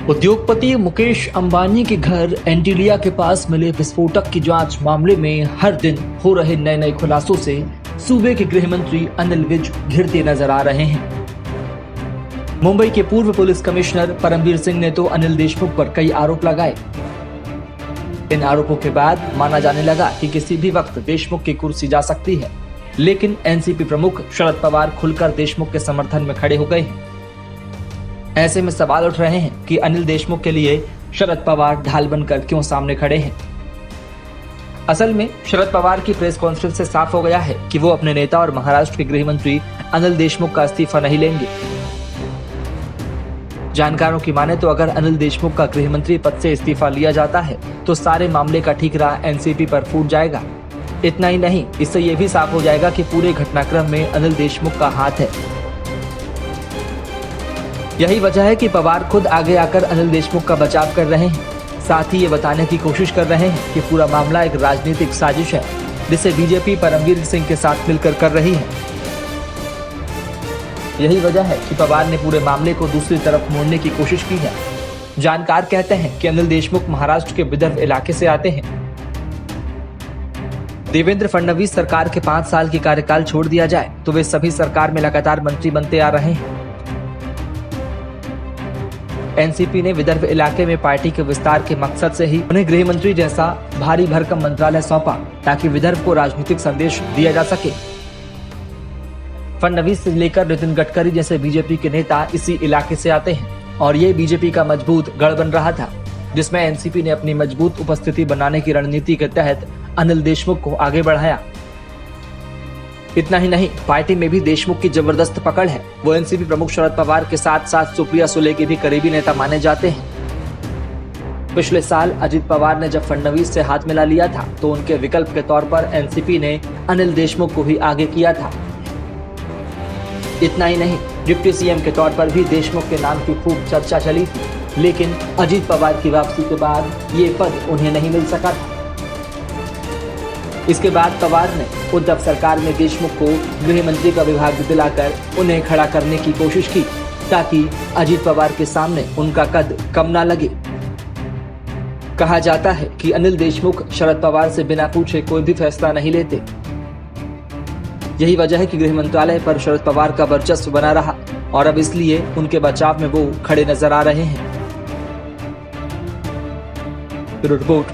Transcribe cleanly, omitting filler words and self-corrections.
उद्योगपति मुकेश अंबानी के घर एंटीलिया के पास मिले विस्फोटक की जांच मामले में हर दिन हो रहे नए खुलासों से सूबे के गृह मंत्री अनिल विज घिरते नजर आ रहे हैं। मुंबई के पूर्व पुलिस कमिश्नर परमवीर सिंह ने तो अनिल देशमुख पर कई आरोप लगाए। इन आरोपों के बाद माना जाने लगा कि किसी भी वक्त देशमुख की कुर्सी जा सकती है, लेकिन एनसीपी प्रमुख शरद पवार खुलकर देशमुख के समर्थन में खड़े हो गए हैं। ऐसे में सवाल उठ रहे हैं कि अनिल देशमुख के लिए शरद पवार ढाल बनकर क्यों सामने खड़े हैं। असल में शरद पवार की प्रेस कॉन्फ्रेंस से साफ हो गया है कि वो अपने नेता और महाराष्ट्र के गृह मंत्री अनिल देशमुख का इस्तीफा नहीं लेंगे। जानकारों की माने तो अगर अनिल देशमुख का गृह मंत्री पद से इस्तीफा लिया जाता है तो सारे मामले का ठीकरा एनसीपी पर फूट जाएगा। इतना ही नहीं, इससे ये भी साफ हो जाएगा कि पूरे घटनाक्रम में अनिल देशमुख का हाथ है। यही वजह है कि पवार खुद आगे आकर अनिल देशमुख का बचाव कर रहे हैं। साथ ही ये बताने की कोशिश कर रहे हैं कि पूरा मामला एक राजनीतिक साजिश है, जिसे बीजेपी परमवीर सिंह के साथ मिलकर कर रही है। यही वजह है कि पवार ने पूरे मामले को दूसरी तरफ मोड़ने की कोशिश की है। जानकार कहते हैं कि अनिल देशमुख महाराष्ट्र के विदर्भ इलाके से आते हैं। देवेंद्र फडणवीस सरकार के 5 साल की कार्यकाल छोड़ दिया जाए तो वे सभी सरकार में लगातार मंत्री बनते आ रहे हैं। एनसीपी ने विदर्भ इलाके में पार्टी के विस्तार के मकसद से ही उन्हें गृह मंत्री जैसा भारी भरकम मंत्रालय सौंपा, ताकि विदर्भ को राजनीतिक संदेश दिया जा सके। फडणवीस से लेकर नितिन गडकरी जैसे बीजेपी के नेता इसी इलाके से आते हैं और ये बीजेपी का मजबूत गढ़ बन रहा था, जिसमें एनसीपी ने अपनी मजबूत उपस्थिति बनाने की रणनीति के तहत अनिल देशमुख को आगे बढ़ाया। इतना ही नहीं, पार्टी में भी देशमुख की जबरदस्त पकड़ है। वो एनसीपी प्रमुख शरद पवार के साथ साथ सुप्रिया सुले के भी करीबी नेता माने जाते हैं। पिछले साल अजित पवार ने जब फडणवीस से हाथ मिला लिया था तो उनके विकल्प के तौर पर एनसीपी ने अनिल देशमुख को ही आगे किया था। इतना ही नहीं, डिप्टी सीएम के तौर पर भी देशमुख के नाम की खूब चर्चा चली थी, लेकिन अजित पवार की वापसी के बाद ये पद उन्हें नहीं मिल सका था। इसके बाद पवार ने उद्धव सरकार में देशमुख को गृह मंत्री का विभाग दिलाकर उन्हें खड़ा करने की कोशिश की, ताकि अजित पवार के सामने उनका कद कम ना लगे। कहा जाता है कि अनिल देशमुख शरद पवार से बिना पूछे कोई भी फैसला नहीं लेते। यही वजह है कि गृह मंत्रालय पर शरद पवार का वर्चस्व बना रहा और अब इसलिए उनके बचाव में वो खड़े नजर आ रहे हैं। रिपोर्ट